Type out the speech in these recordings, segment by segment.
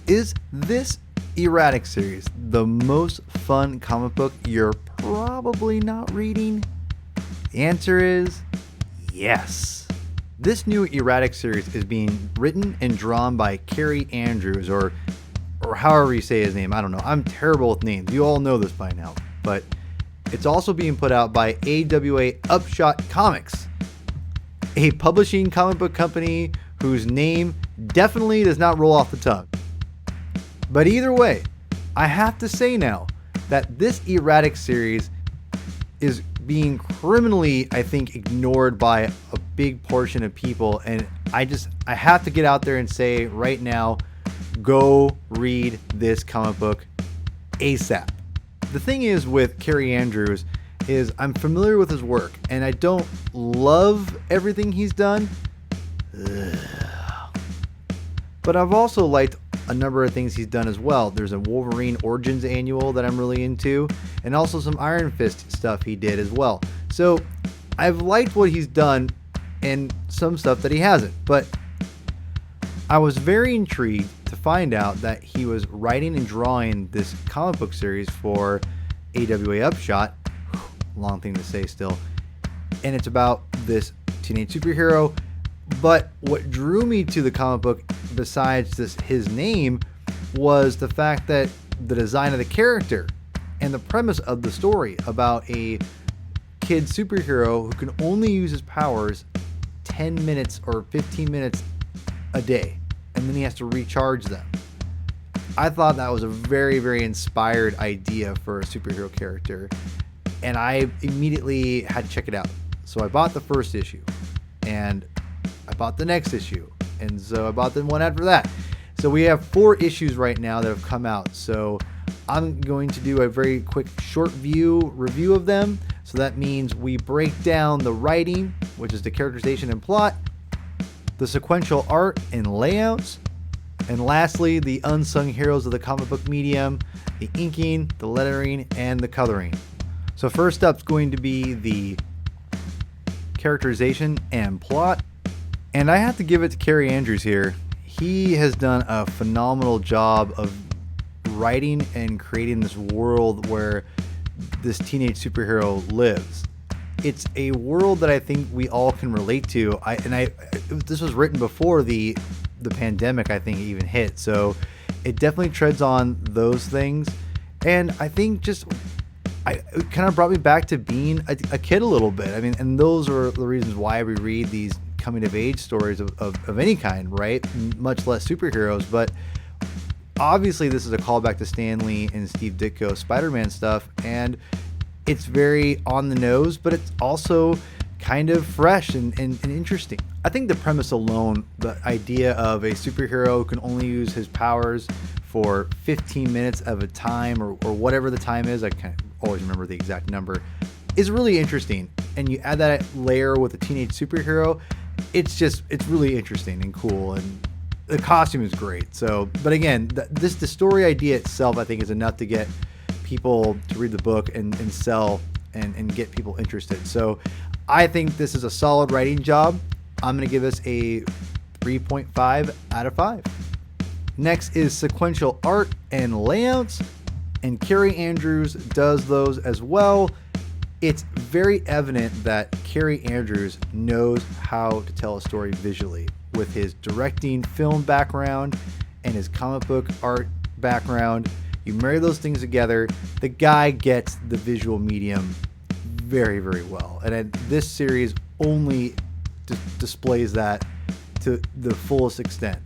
Is this E-Ratic series the most fun comic book you're probably not reading? The answer is yes. This new E-Ratic series is being written and drawn by Kaare Andrews, or however you say his name. I don't know. I'm terrible with names. You all know this by now. But it's also being put out by AWA Upshot Comics, a publishing comic book company whose name definitely does not roll off the tongue. But either way, I have to say now that this E-Ratic series is being criminally, I think, ignored by a big portion of people. And I have to get out there and say right now, go read this comic book ASAP. The thing is with Kaare Andrews is I'm familiar with his work and I don't love everything he's done. But I've also liked a number of things he's done as well. There's a Wolverine Origins annual that I'm really into, and also some Iron Fist stuff he did as well. So I've liked what he's done and some stuff that he hasn't. But I was very intrigued to find out that he was writing and drawing this comic book series for AWA Upshot. Long thing to say still. And it's about this teenage superhero. But what drew me to the comic book, besides his name, was the fact that the design of the character and the premise of the story about a kid superhero who can only use his powers 10 minutes or 15 minutes a day, and then he has to recharge them. I thought that was a very, very inspired idea for a superhero character, and I immediately had to check it out. So I bought the first issue, and I bought the next issue, and so I bought the one after that. So we have 4 issues right now that have come out. So I'm going to do a very quick short review of them. So that means we break down the writing, which is the characterization and plot, the sequential art and layouts, and lastly, the unsung heroes of the comic book medium, the inking, the lettering, and the coloring. So first up is going to be the characterization and plot. And I have to give it to Kaare Andrews here. He has done a phenomenal job of writing and creating this world where this teenage superhero lives. It's a world that I think we all can relate to. This was written before the pandemic, I think, even hit. So it definitely treads on those things. And I think it kind of brought me back to being a kid a little bit. I mean, and those are the reasons why we read these coming of age stories of any kind, right? Much less superheroes. But obviously this is a callback to Stan Lee and Steve Ditko's Spider-Man stuff, and it's very on the nose, but it's also kind of fresh and interesting. I think the premise alone, the idea of a superhero who can only use his powers for 15 minutes of a time, or whatever the time is, I can't always remember the exact number, is really interesting. And you add that layer with a teenage superhero, it's really interesting and cool, and the costume is great. So, but again, the story idea itself, I think, is enough to get people to read the book and sell and get people interested. So I think this is a solid writing job. I'm going to give this a 3.5 out of 5. Next is sequential art and layouts, and Kaare Andrews does those as well. It's very evident that Kaare Andrews knows how to tell a story visually with his directing film background and his comic book art background. You marry those things together, the guy gets the visual medium very, very well. And this series only displays that to the fullest extent.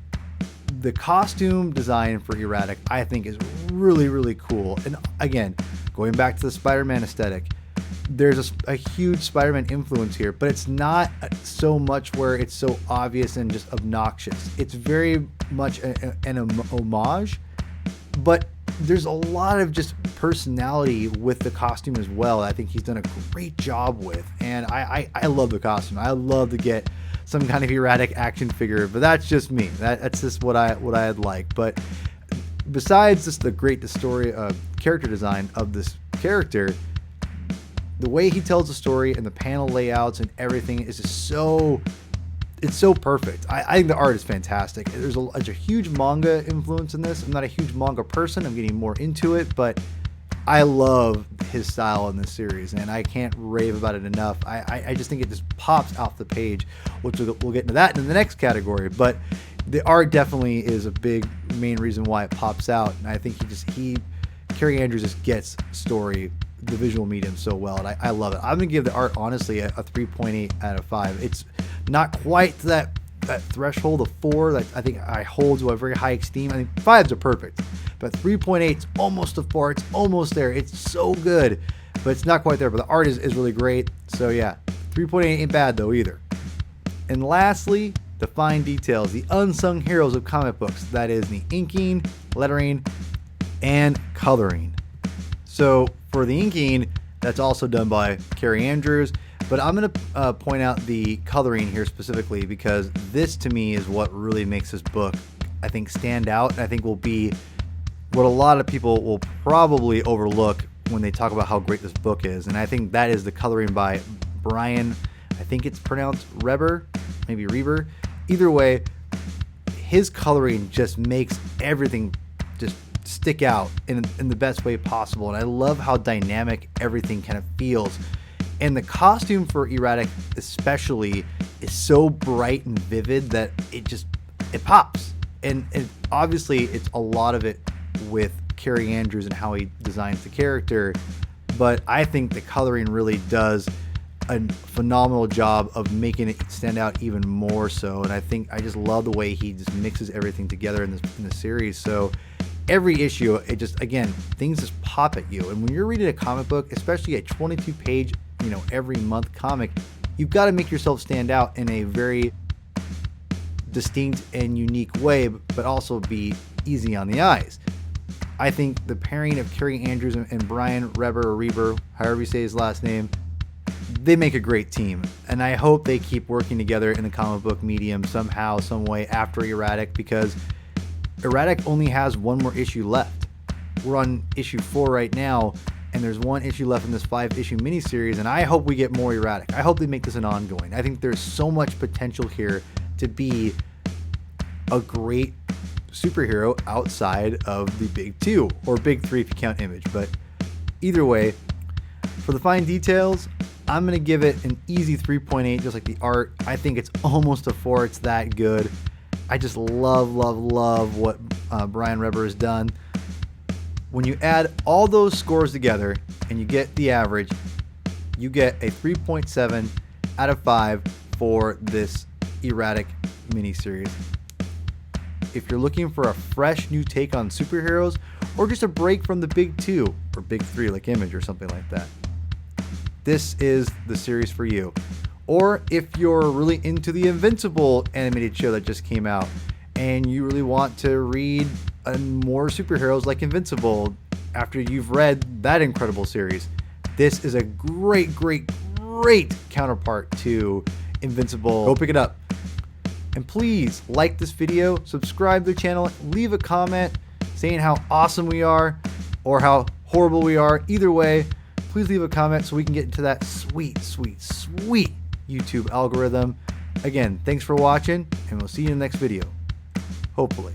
The costume design for E-Ratic, I think, is really, really cool. And again, going back to the Spider-Man aesthetic, there's a huge Spider-Man influence here, but it's not so much where it's so obvious and just obnoxious. It's very much an homage, but there's a lot of just personality with the costume as well. I think he's done a great job with, and I love the costume. I love to get some kind of E-Ratic action figure, but that's just me. That's just what I'd like. But besides just the great story, character design of this character, the way he tells the story and the panel layouts and everything is just so it's so perfect. I think the art is fantastic. There's a huge manga influence in this. I'm not a huge manga person. I'm getting more into it, but I love his style in this series, and I can't rave about it enough. I just think it just pops off the page, which we'll get into that in the next category. But the art definitely is a big main reason why it pops out, and I think Kaare Andrews just gets story, the visual medium so well, and I love it. I'm gonna give the art honestly a 3.8 out of 5. It's not quite that threshold of 4 that I think I hold to a very high esteem. I think 5s are perfect, but 3.8 is almost a 4. It's almost there. It's so good, but it's not quite there. But the art is really great. So yeah, 3.8 ain't bad though either. And lastly, the fine details, the unsung heroes of comic books. That is the inking, lettering, and coloring. So for the inking, that's also done by Kaare Andrews. But I'm going to point out the coloring here specifically, because this to me is what really makes this book, I think, stand out. And I think will be what a lot of people will probably overlook when they talk about how great this book is. And I think that is the coloring by Brian, I think it's pronounced Reber, maybe Reber. Either way, his coloring just makes everything just stick out in the best way possible. And I love how dynamic everything kind of feels. And the costume for E-Ratic especially is so bright and vivid that it pops. And obviously it's a lot of it with Kaare Andrews and how he designs the character, but I think the coloring really does a phenomenal job of making it stand out even more so. And I just love the way he just mixes everything together in the series. So every issue, it just, again, things just pop at you. And when you're reading a comic book, especially a 22-page, every month comic, you've got to make yourself stand out in a very distinct and unique way, but also be easy on the eyes. I think the pairing of Kaare Andrews and Brian Reber, however you say his last name, they make a great team. And I hope they keep working together in the comic book medium somehow, some way after E-Ratic, because E-Ratic only has one more issue left. We're on issue 4 right now, and there's one issue left in this 5-issue miniseries, and I hope we get more E-Ratic. I hope they make this an ongoing. I think there's so much potential here to be a great superhero outside of the big 2, or big 3 if you count Image. But either way, for the fine details, I'm going to give it an easy 3.8, just like the art. I think it's almost a 4. It's that good. I just love what Brian Reber has done. When you add all those scores together and you get the average, you get a 3.7 out of 5 for this E-Ratic miniseries. If you're looking for a fresh new take on superheroes, or just a break from the big 2 or big 3 like Image or something like that, this is the series for you. Or if you're really into the Invincible animated show that just came out and you really want to read more superheroes like Invincible after you've read that incredible series, this is a great counterpart to Invincible. Go pick it up. And please like this video, subscribe to the channel, leave a comment saying how awesome we are or how horrible we are. Either way, please leave a comment so we can get into that sweet YouTube algorithm. Again, thanks for watching, and we'll see you in the next video. Hopefully.